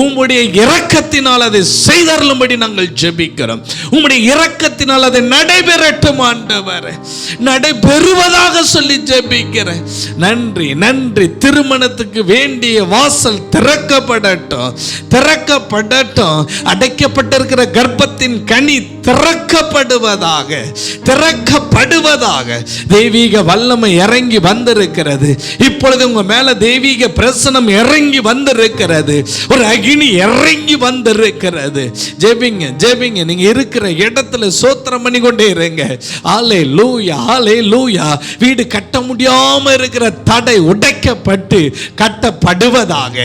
உம்முடைய இரக்கத்தினால் அதை செய்தருளும்படி நாங்கள் ஜெபிக்கிறோம். உம்முடைய இரக்கத்தினால் அதை நடைபெறட்டும் ஆண்டவரே, நடைபெறுவதாக சொல்லி ஜெபிக்கிறேன். நன்றி நன்றி. திருமணத்துக்கு வேண்டிய வாசல் திறக்கப்படட்டும், திறக்கப்படட்டும். அடைக்கப்பட்டிருக்கிற கர்ப்பத்தின் கனி திறக்கப்படுவதாக, திறக்கப்படுவதாக. தெய்வீக வல்லமை இறங்கி வந்திருக்கிறது. இப்பொழுது உங்க மேல தெய்வீக பிரசனம் இறங்கி வந்திருக்கிறது. ஒரு அகினி இறங்கி வந்திருக்கிறது. ஜெபிங்க ஜெபிங்க. நீங்க இருக்கிற இடத்துல சோத்திரம் பண்ணி கொண்டே இருங்க. ஹல்லேலூயா ஹல்லேலூயா. வீடு கட்ட முடியாம இருக்கிற தடை உடைக்கப்பட்டு கட்டப்படுவதாக,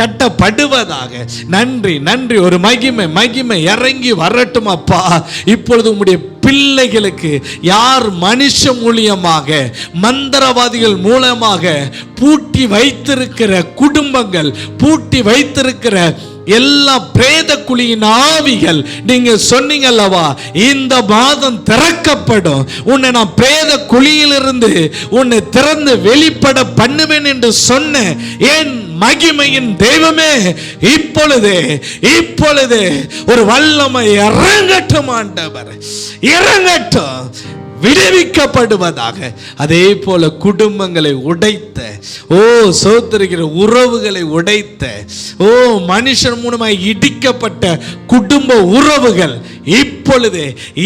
கட்டப்படுவதாக. நன்றி நன்றி. ஒரு மகிமை மகிமை இறங்கி வரட்டும் அப்பா. இப்பொழுது உம்முடைய பிள்ளைகளுக்கு யார் மனுஷ மூலியமாக, மந்திரவாதிகள் மூலமாக பூட்டி வைத்திருக்கிற குடும்பங்கள், பூட்டி வைத்திருக்கிற எல்லா பிரேத குழியின் ஆவிகள், நீங்க சொன்னீங்கல்லவா இந்த மாதம் திறக்கப்படும், உன்னை நான் பிரேத குழியிலிருந்து உன்னை திறந்து வெளிப்பட பண்ணுவேன் என்று சொன்ன என் மகிமையின் தெய்வமே, இப்பொழுது இப்பொழுது ஒரு வல்லமை இறங்கட்டும் ஆண்டவர், இறங்கட்டும், விடுவிக்கப்படுவதாக. அதே போல குடும்பங்களை உடைத்த, ஓ சோதரிக்கிற உறவுகளை உடைத்த, ஓ மனுஷன் மூலமாய் இடிக்கப்பட்ட குடும்ப உறவுகள் இப்பொழுது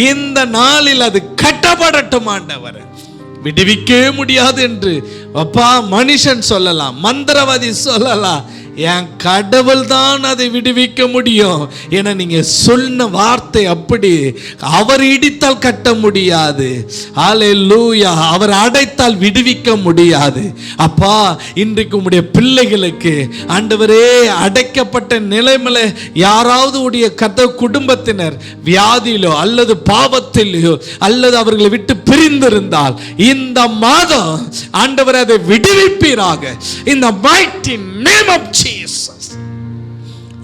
இந்த நாளில் அது கட்டப்படட்டும் ஆண்டவர். விடுவிக்கவே முடியாது என்று அப்பா மனுஷன் சொல்லலாம், மந்திரவாதி சொல்லலாம், என் கடவுள் தான் அதை விடுவிக்க முடியும் என நீங்க சொன்ன வார்த்தை அப்படி. அவர் இடித்தால் கட்ட முடியாது, ஹல்லேலூயா, அவர் அடைத்தால் விடுவிக்க முடியாது. அப்பா, இன்றைக்கு உம்முடைய பிள்ளைகளுக்கு ஆண்டவரே, அடைக்கப்பட்ட நிலைமையில யாராவது உடைய குடும்பத்தினர் வியாதியிலோ அல்லது பாவத்திலோ அல்லது அவர்களை விட்டு பிரிந்திருந்தால் இந்த மாதம் ஆண்டவர் அதை விடுவிப்பீராக. இந்த mighty name of Jesus.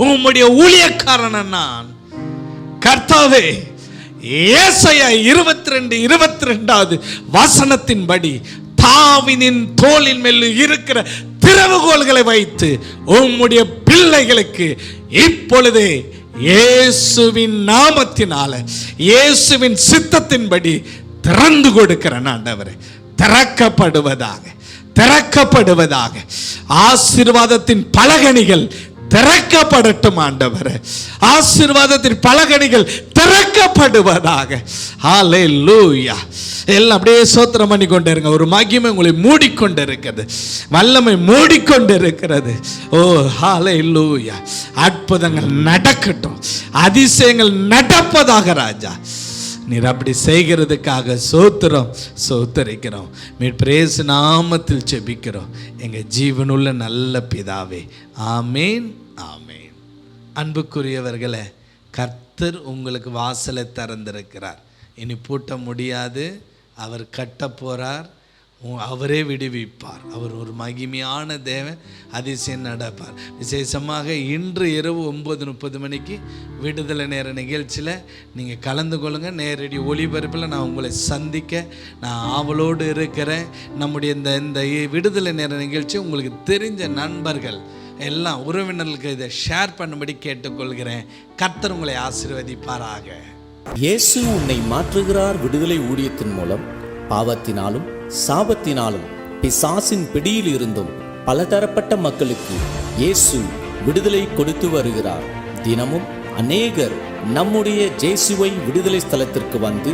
உம்முடைய ஊழியக்காரன் நான் கர்த்தாவே, ஏசாயா 22:22 வசனத்தின்படி தாவீதின் தோளின் மேல் இருக்கிற திறவுகோல்களை வைத்து உம்முடைய பிள்ளைகளுக்கு இப்பொழுதே இயேசுவின் நாமத்தினால, இயேசுவின் சித்தத்தின்படி திறந்து கொடுக்கிறேன் ஆண்டவரே. திறக்கப்படுவதாக, திறக்கப்படுவதாக. ஆசீர்வாதத்தின் பலகணிகள் திறக்கப்படட்டும் ஆண்டவரே. ஆசீர்வாதத்தின் பலகணிகள் திறக்கப்படுவதாக. ஹல்லேலூயா. எல்லாம் அப்படியே சோத்திரம் பண்ணி கொண்டு இருங்க. ஒரு மகிமை உங்களை மூடிக்கொண்டு இருக்கிறது, வல்லமை மூடிக்கொண்டு இருக்கிறது. ஓ ஹல்லேலூயா. அற்புதங்கள் நடக்கட்டும், அதிசயங்கள் நடப்பதாக ராஜா. நீர் அப்படி செய்கிறதுக்காக சோத்திரம், சோத்தரிக்கிறோம். மீட்பு நாமத்தில் ஜெபிக்கிறோம் எங்க ஜீவனுள்ள நல்ல பிதாவே. ஆமேன் ஆமேன். அன்புக்குரியவர்களே, கர்த்தர் உங்களுக்கு வாசலை திறந்திருக்கிறார். இனி பூட்ட முடியாது. அவர் கட்ட போறார், அவரே விடுவிப்பார். அவர் ஒரு மகிமையான தேவன், அதிசயம் நடப்பார். விசேஷமாக இன்று இரவு 9:30 மணிக்கு விடுதலை நேர நிகழ்ச்சியில் நீங்கள் கலந்து கொள்ளுங்க. நேரடி ஒளிபரப்பில் நான் உங்களை சந்திக்க நான் ஆவலோடு இருக்கிறேன். நம்முடைய இந்த விடுதலை நேர நிகழ்ச்சி உங்களுக்கு தெரிஞ்ச நண்பர்கள் எல்லாம் உறவினர்களுக்கு இதை ஷேர் பண்ணும்படி கேட்டுக்கொள்கிறேன். கர்த்தர் உங்களை ஆசீர்வதிப்பாராக. இயேசு உன்னை மாற்றுகிறார் விடுதலை ஊழியத்தின் மூலம் பாவத்தினாலும் சாபத்தினாலும் பிசாசின் பிடியில் இருந்தும் பலதரப்பட்ட மக்களுக்கு இயேசு விடுதலை கொடுத்து வருகிறார். தினமும் அநேகர் நம்முடைய ஜேசுவை விடுதலை ஸ்தலத்திற்கு வந்து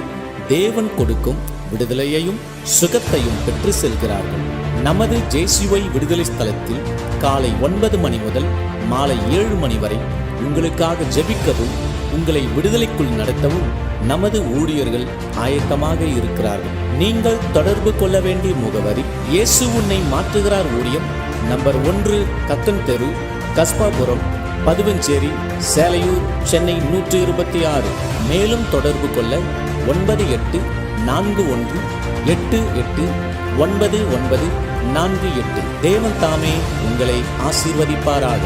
தேவன் கொடுக்கும் விடுதலையையும் சுகத்தையும் பெற்று செல்கிறார்கள். நமது ஜேசுவை விடுதலை ஸ்தலத்தில் காலை 9 மணி முதல் மாலை 7 மணி வரை உங்களுக்காக ஜெபிக்கவும் உங்களை விடுதலைக்குள் நடத்தவும் நமது ஊழியர்கள் ஆயத்தமாக இருக்கிறார்கள். நீங்கள் தொடர்பு கொள்ள வேண்டிய முகவரி: இயேசு உன்னை மாற்றுகிறார் ஊழியம், நம்பர் 1, கக்கன் தெரு, கஸ்பாபுரம், பதுவஞ்சேரி, சேலையூர், சென்னை 126. மேலும் தொடர்பு கொள்ள 9841889948. தேவன் தாமே உங்களை ஆசீர்வதிப்பாராக.